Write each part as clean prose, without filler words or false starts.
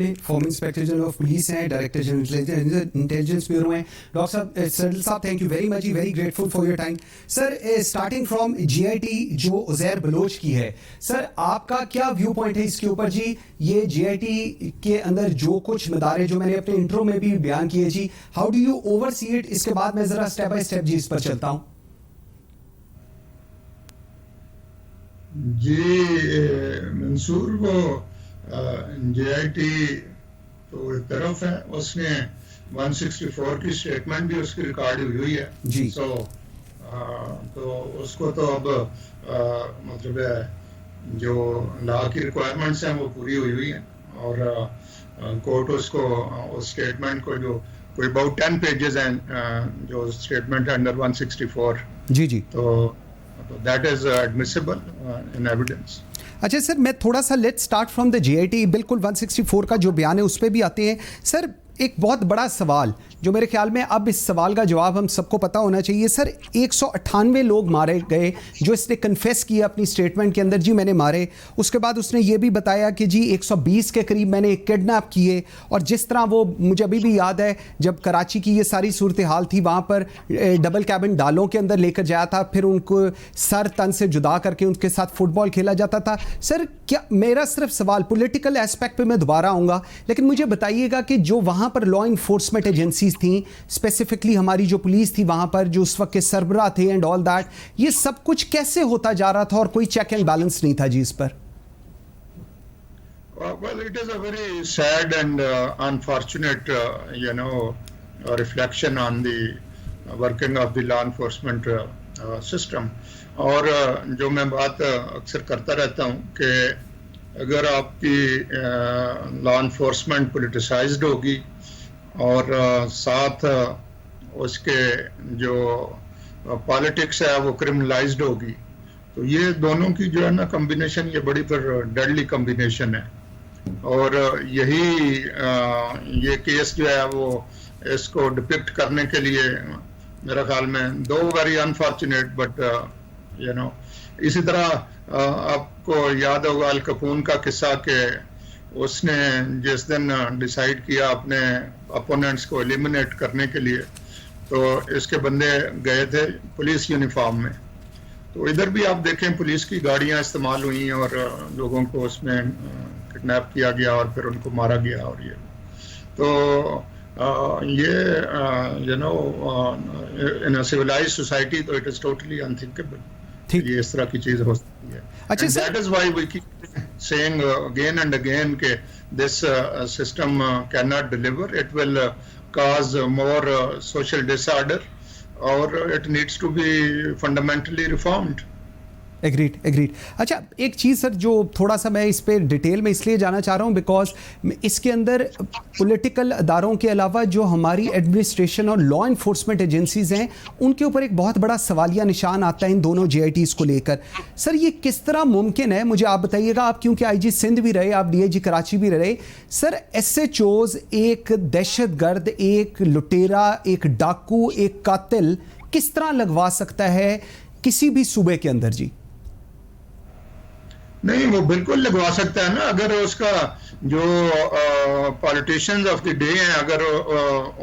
ने, farmer inspector general of police हैं, director general intelligence bureau हैं। डॉक्टर साहब, सर साहब, thank you very much, very grateful for your time. Sir, starting from GIT जो Uzair Bloch की है, sir आपका क्या व्यू पॉइंट है इसके ऊपर जी? ये GIT के अंदर जो कुछ मदारे जो मैंने अपने इंट्रो में भी बयान किए जी, how do you oversee it? इसके बाद मैं जरा स्टेप बाय स्टेप जी इस पर चलता हूं। जी मंसूर, वो GIT तो एक तरफ है, उसने 164 की स्टेटमेंट भी उसकी रिकॉर्ड हुई है जी। तो उसको तो अब मतलब है जो लॉ की रिक्वायरमेंट्स हैं वो पूरी हुई हैं, और कोर्ट उसको उस स्टेटमेंट को जो कोई अबाउट 10 पेजेस हैं जो स्टेटमेंट है अंडर 164 जी जी, तो that is admissible in evidence. अच्छा सर, मैं थोड़ा सा let's start from the GIT, बिल्कुल 164 का जो बयान है उस पर भी आते हैं। सर, एक बहुत बड़ा सवाल जो मेरे ख्याल में अब इस सवाल का जवाब हम सबको पता होना चाहिए। सर, 198 लोग मारे गए जो इसने कन्फेस किया अपनी स्टेटमेंट के अंदर, जी मैंने मारे। उसके बाद उसने ये भी बताया कि जी 120 के करीब मैंने किडनैप किए, और जिस तरह वो मुझे अभी भी याद है जब कराची की ये सारी सूरत हाल थी, वहाँ पर डबल कैबिन डालों के अंदर लेकर जाया था, फिर उनको सर तन से जुदा करके उनके साथ फुटबॉल खेला जाता था। सर, क्या मेरा सिर्फ सवाल पॉलिटिकल एस्पेक्ट पे मैं दोबारा आऊँगा, लेकिन मुझे बताइएगा कि जो वहाँ पर लॉ इन्फोर्समेंट एजेंसीज थी, स्पेसिफिकली हमारी जो पुलिस थी वहाँ पर, जो उस वक्त के सरबराह थे एंड ऑल दैट, ये सब कुछ कैसे होता जा रहा था और कोई चेक एंड बैलेंस नहीं था जी इस पर? Well, it is a very sad and unfortunate, reflection on the working of the law enforcement system. और जो मैं बात अक्सर करता रहता हूँ कि अगर आपकी लॉ इन्फोर्समेंट पोलिटिसाइज्ड होगी और साथ उसके जो पॉलिटिक्स है वो क्रिमिनलाइज्ड होगी, तो ये दोनों की जो है ना कॉम्बिनेशन, ये बड़ी फिर डेडली कॉम्बिनेशन है। और यही ये केस जो है वो इसको डिपिक्ट करने के लिए मेरा ख्याल में दो वेरी अनफॉर्चुनेट बट इसी तरह आपको याद होगा अल कपून का किस्सा कि उसने जिस दिन डिसाइड किया अपने अपोनेंट्स को एलिमिनेट करने के लिए, तो इसके बंदे गए थे पुलिस यूनिफॉर्म में। तो इधर भी आप देखें पुलिस की गाड़ियां इस्तेमाल हुई और लोगों को उसमें किडनैप किया गया और फिर उनको मारा गया। और ये तो ये इन अ सिविलाइज्ड सोसाइटी तो इट इज टोटली अनथिंकेबल ये इस तरह की चीज हो सकती है। अच्छा sir, that is why we keep saying again and again कि this system can not deliver, it will cause more social disorder or it needs to be fundamentally reformed. Agreed agreed. अच्छा, एक चीज़ सर जो थोड़ा सा मैं इस पे detail में इसलिए जाना चाह रहा हूँ बिकॉज इसके अंदर पॉलिटिकल अदारों के अलावा जो हमारी एडमिनिस्ट्रेशन और लॉ इन्फोर्समेंट एजेंसीज हैं उनके ऊपर एक बहुत बड़ा सवालिया निशान आता है इन दोनों GITs को लेकर। सर, ये किस तरह मुमकिन है, मुझे आप बताइएगा, आप क्योंकि IG सिंध भी रहे, आप DIG कराची भी रहे। सर, SHOs एक दहशतगर्द, एक लुटेरा, एक डाकू, एक कातिल किस तरह लगवा सकता है किसी भी सूबे के अंदर जी? नहीं, वो बिल्कुल लगवा सकता है ना, अगर उसका जो पॉलिटिशियंस ऑफ द डे हैं अगर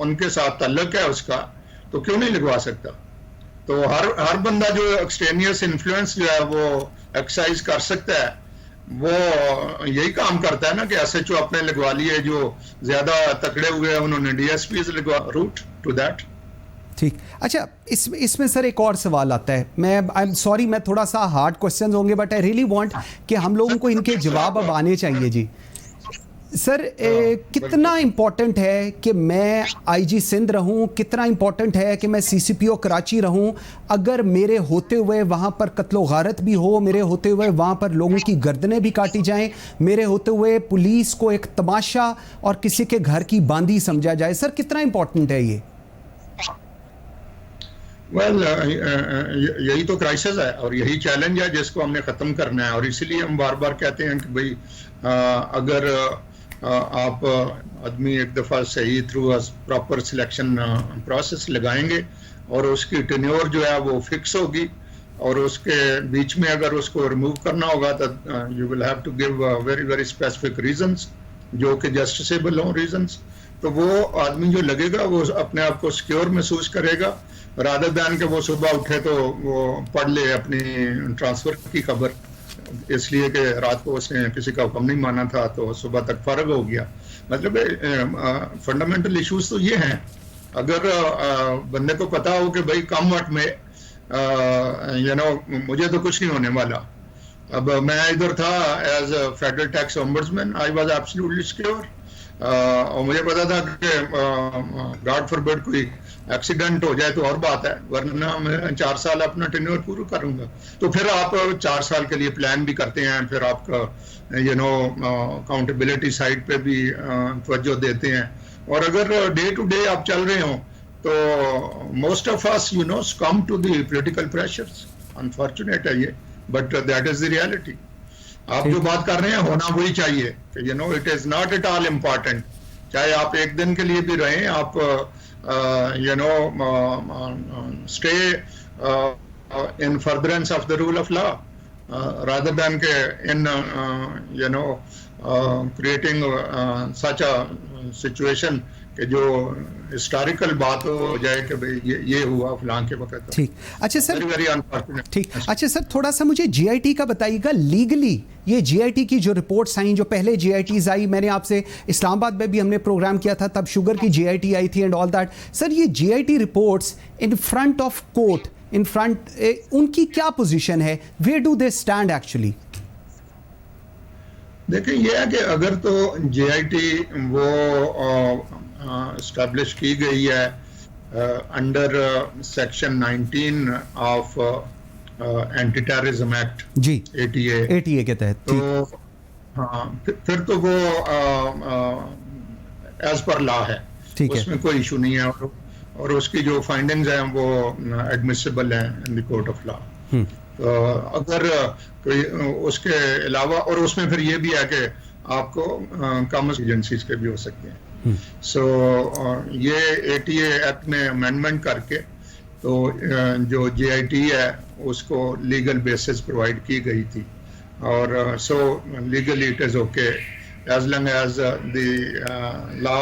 उनके साथ ताल्लुक है उसका, तो क्यों नहीं लगवा सकता? तो हर बंदा जो एक्सटेनियस इन्फ्लुएंस जो है वो एक्सरसाइज कर सकता है, वो यही काम करता है ना कि SHO अपने लगवा लिए, जो ज्यादा तकड़े हुए हैं उन्होंने DSPs लगवा, रूट टू दैट। ठीक। अच्छा, इसमें सर एक और सवाल आता है, मैं आई एम सॉरी, मैं थोड़ा सा हार्ड क्वेश्चंस होंगे बट आई रियली वांट कि हम लोगों को इनके जवाब अब आने चाहिए जी। सर, कितना इम्पोर्टेंट है कि मैं IG सिंध रहूं, कितना इम्पोर्टेंट है कि मैं CCPO कराची रहूं, अगर मेरे होते हुए वहाँ पर कत्लो गारत भी हो, मेरे होते हुए वहाँ पर लोगों की गर्दनें भी काटी जाएं, मेरे होते हुए पुलिस को एक तमाशा और किसी के घर की बांदी समझा जाए? सर, कितना इम्पोर्टेंट है ये? यही तो क्राइसिस है और यही चैलेंज है जिसको हमने ख़त्म करना है। और इसीलिए हम बार बार कहते हैं कि भाई अगर आप आदमी एक दफ़ा सही थ्रू प्रॉपर सिलेक्शन प्रोसेस लगाएंगे और उसकी टेन्योर जो है वो फिक्स होगी और उसके बीच में अगर उसको रिमूव करना होगा तो you will have to give very very specific reasons जो कि जस्टिसेबल हों रीजंस, तो वो आदमी जो लगेगा वो अपने आप को सिक्योर महसूस करेगा, रादर दैन के वो सुबह उठे तो वो पढ़ ले अपनी ट्रांसफर की खबर, इसलिए कि रात को उसने किसी का हुक्म नहीं माना था तो सुबह तक फर्क हो गया। मतलब फंडामेंटल इश्यूज तो ये हैं। अगर बंदे को पता हो कि भाई कम वक्त में मुझे तो कुछ नहीं होने वाला। अब मैं इधर था as federal tax ombudsman, I was absolutely secure, और मुझे पता था कि गॉड फॉरबिड कोई एक्सीडेंट हो जाए तो और बात है, वरना मैं 4 साल अपना टेन्योर पूरा करूंगा। तो फिर आप 4 साल के लिए प्लान भी करते हैं, फिर आपका अकाउंटेबिलिटी साइड पे भी तवज्जो देते हैं। और अगर डे टू डे आप चल रहे हो तो most of us come to the political pressures, unfortunate है ये, but that is the reality. आप जो बात कर रहे हैं होना वही चाहिए कि it is not at all important, चाहे आप एक दिन के लिए भी रहें, आप stay in furtherance of the rule of law rather than के in creating such a situation कि जो हिस्टोरिकल बात हो जाए कि भाई ये हुआ फलां के वक्त। ठीक, अच्छा सर, वेरी अनफॉर्चुनेट। ठीक, अच्छा सर, थोड़ा सा मुझे जीआईटी का बताइएगा लीगली। ये जीआईटी की जो रिपोर्ट्स आई, जो पहले जीआईटीज आई, मैंने आपसे इस्लामाबाद में भी हमने प्रोग्राम किया था, तब शुगर की जीआईटी आई थी एंड ऑल दैट। सर, ये GIT reports in front of court, in front, उनकी क्या पोजीशन है? Where do they stand actually? देखिए, ये है कि अगर तो जेआईटी वो एस्टैब्लिश की गई है under section 19 of anti terrorism act जी, एटीए के तहत, तो हाँ, फिर तो वो एज पर लॉ है, उसमें कोई इशू नहीं है, और उसकी जो फाइंडिंग्स हैं वो एडमिसिबल हैं in the court of law. तो अगर कोई उसके अलावा, और उसमें फिर ये भी है कि आपको कॉमर्स एजेंसीज के भी हो सकते हैं। सो ये एटीए एक्ट में अमेंडमेंट करके तो जो जेआईटी है उसको लीगल बेसिस प्रोवाइड की गई थी, और so legally it is okay as long as the law,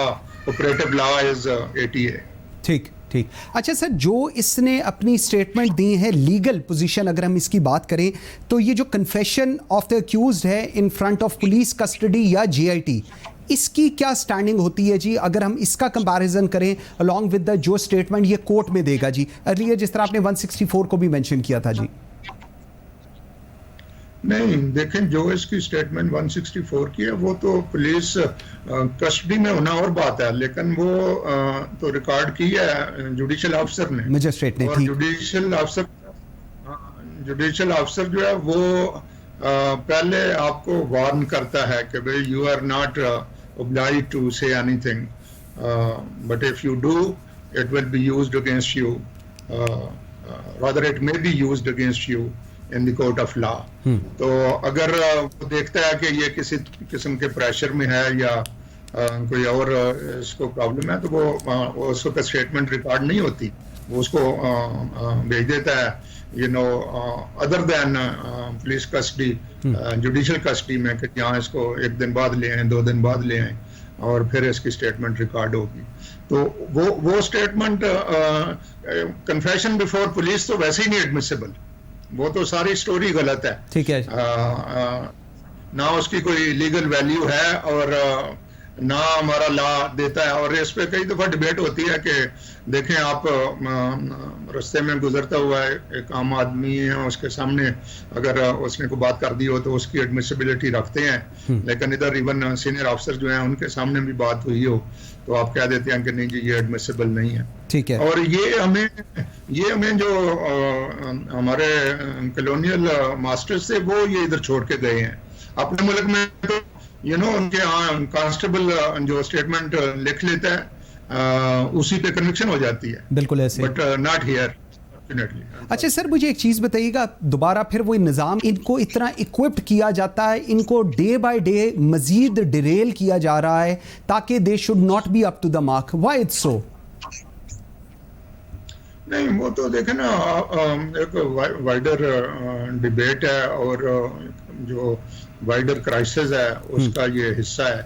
operative law is ATA. ठीक, ठीक। अच्छा सर, जो इसने अपनी स्टेटमेंट दी है, लीगल पोजीशन अगर हम इसकी बात करें, तो ये जो कन्फेशन ऑफ द अक्यूज्ड है इन फ्रंट ऑफ पुलिस कस्टडी या जीआईटी, इसकी क्या स्टैंडिंग होती है जी, अगर हम इसका कंपैरिजन करें अलॉन्ग विद द जो स्टेटमेंट ये कोर्ट में देगा जी, अर्लियर जिस तरह आपने 164 को भी मेंशन किया था जी? नहीं, देखें, जो इसकी स्टेटमेंट 164 की है वो तो पुलिस कस्टडी में होना और बात है, लेकिन वो तो रिकॉर्ड की है जुडिशियल ऑफिसर ने, मजिस्ट्रेट ने, और जुडिशियल ऑफिसर जो है वो पहले आपको वार्न करता है कि भाई you are not obliged to say anything, but if you do it will be used against you, rather it may be used against you in the court of law. तो अगर वो देखता है कि ये किसी किस्म के प्रेशर में है या कोई और इसको प्रॉब्लम है, तो वो उसको स्टेटमेंट रिकॉर्ड नहीं होती, वो उसको भेज देता है other than police custody, judicial custody में, कि यहाँ इसको 1 दिन बाद ले आए, 2 दिन बाद ले आए, और फिर इसकी स्टेटमेंट रिकॉर्ड होगी। तो वो स्टेटमेंट कन्फेशन बिफोर पुलिस तो वैसे ही नहीं एडमिसिबल, वो तो सारी स्टोरी गलत है। ठीक है, ना उसकी कोई लीगल वैल्यू है और ना हमारा लॉ देता है, और इस पे कई दफा डिबेट होती है कि देखें, आप रास्ते में गुजरता हुआ एक आम आदमी है, उसके सामने अगर उसने कोई बात कर दी हो तो उसकी एडमिसिबिलिटी रखते हैं, लेकिन इधर इवन सीनियर ऑफिसर जो हैं उनके सामने भी बात हुई हो तो आप कह देते हैं कि नहीं जी, ये एडमिसिबल नहीं है। ठीक है, और ये हमें जो हमारे कॉलोनियल मास्टर्स थे वो ये इधर छोड़ के गए हैं। अपने मुल्क में तो उनके कांस्टेबल जो स्टेटमेंट लिख लेता है उसी पे कन्विक्शन हो जाती है, बिल्कुल ऐसे, बट नॉट हियर। अच्छा सर, मुझे एक चीज बताइएगा, दोबारा फिर वो निज़ाम, इनको इतना इक्विप्ड किया जाता है, इनको डे बाय डे मजीद डिरेल किया जा रहा है ताकि they should not be up to the mark, why it's so? नहीं, वो तो देखे ना, एक वाइडर डिबेट है और जो वाइडर क्राइसिस है उसका ये हिस्सा है।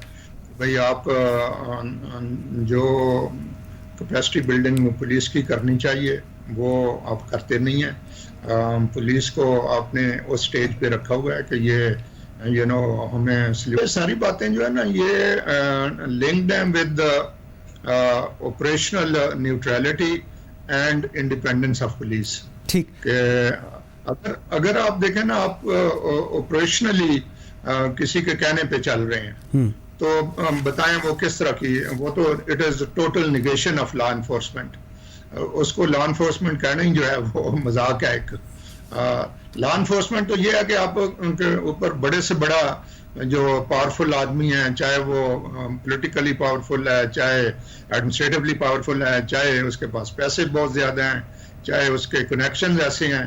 भाई आप जो कैपेसिटी बिल्डिंग पुलिस की करनी चाहिए वो आप करते नहीं हैं। पुलिस को आपने उस स्टेज पे रखा हुआ है कि ये हमें सारी बातें जो है ना ये लिंक्ड हैं with operational neutrality and independence of police. ठीक। अगर आप देखें ना, आप ऑपरेशनली किसी के कहने पे चल रहे हैं तो बताएं वो किस तरह की, वो तो it is total negation of law enforcement. उसको लॉ एनफोर्समेंट कहना ही जो है वो मजाक है एक। लॉ एनफोर्समेंट तो ये है कि आप उनके ऊपर बड़े से बड़ा जो पावरफुल आदमी है, चाहे वो पॉलिटिकली पावरफुल है, चाहे एडमिनिस्ट्रेटिवली पावरफुल है, चाहे उसके पास पैसे बहुत ज्यादा हैं, चाहे उसके कनेक्शंस ऐसे हैं,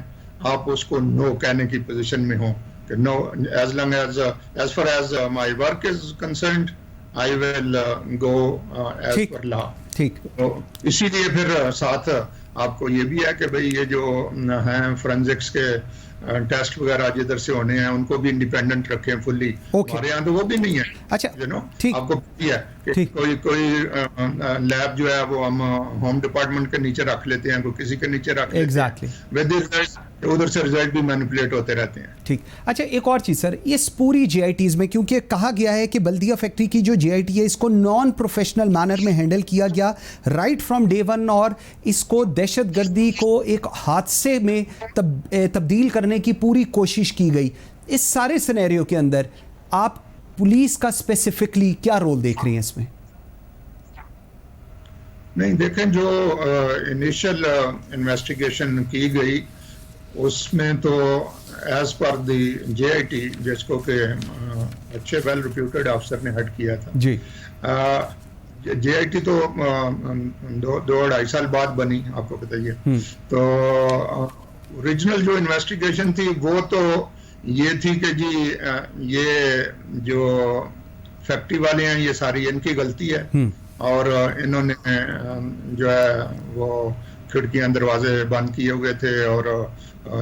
आप उसको नो कहने की पोजीशन में हो कि no, as long as far as my work is concerned, I will go as ठीक, per law। ठीक। तो इसीलिए फिर साथ आपको ये भी है कि भाई ये जो हैं फोरेंसिक्स के टेस्ट वगैरह जिधर से होने हैं उनको भी इंडिपेंडेंट रखें फुल्ली। हमारे यहाँ तो वो भी नहीं है। अच्छा, ठीक। आपको पता है कि कोई लैब जो है वो हम होम डिपार्टमेंट के नीचे रख लेते हैं, कोई किसी के नीचे रख लेते हैं, उधर से रिजल्ट भी मैनिपुलेट होते रहते हैं। ठीक। अच्छा, एक और चीज़ सर, इस पूरी जीआईटीज में क्योंकि कहा गया है कि बल्दिया फैक्ट्री की जो जीआईटी है इसको नॉन प्रोफेशनल मैनर में हैंडल किया गया राइट फ्रॉम डे वन, और इसको दहशतगर्दी को एक हादसे में तब्दील करने की पूरी कोशिश की गई। इस सारे सिनेरियो के अंदर आप पुलिस का स्पेसिफिकली क्या रोल देख रही हैं इसमें? नहीं, देखें जो इनिशियल इन्वेस्टिगेशन की गई उसमें तो एज पर द जेआईटी, जिसको के अच्छे वेल रिप्यूटेड अफसर ने हेड किया था जी, जेआईटी तो 2-2.5 साल बाद बनी, आपको बताइए। तो ओरिजिनल जो इन्वेस्टिगेशन थी वो तो ये थी कि जी ये जो फैक्ट्री वाले हैं ये सारी इनकी गलती है और इन्होंने जो है वो खिड़कियां दरवाजे बंद किए हुए थे और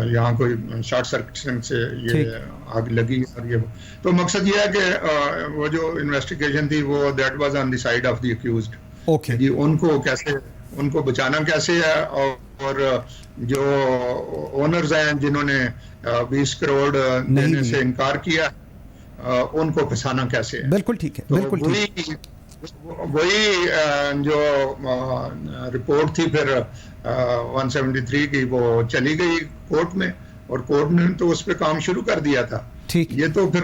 यहाँ कोई शॉर्ट सर्किट से ये आग लगी। और ये तो मकसद ये है कि वो जो इन्वेस्टिगेशन थी वो that was on the side of the accused. Okay जी, उनको बचाना कैसे है, और जो ओनर्स हैं जिन्होंने 20 करोड़ देने से इनकार किया उनको फंसाना कैसे है। बिल्कुल ठीक है, बिल्कुल ठीक। वही जो रिपोर्ट थी फिर 173 की वो चली गई कोर्ट में, और कोर्ट ने तो उस पर काम शुरू कर दिया था। ठीक। ये तो फिर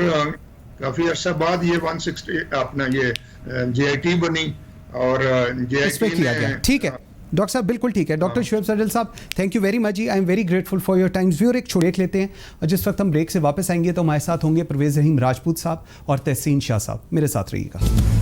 काफी अरसा बाद ये 160 अपना ये जेआईटी बनी और जेआईटी किया गया। ठीक है डॉक्टर साहब, बिल्कुल ठीक है। डॉक्टर शुएब सैडल साहब, थैंक यू वेरी मच जी, I am very grateful for your times. Viewer एक ब्रेक लेते हैं और जिस वक्त हम ब्रेक से वापस आएंगे तो हमारे साथ होंगे परवेज रहीम राजपूत साहब और तहसीन शाह साहब। मेरे साथ रहिएगा।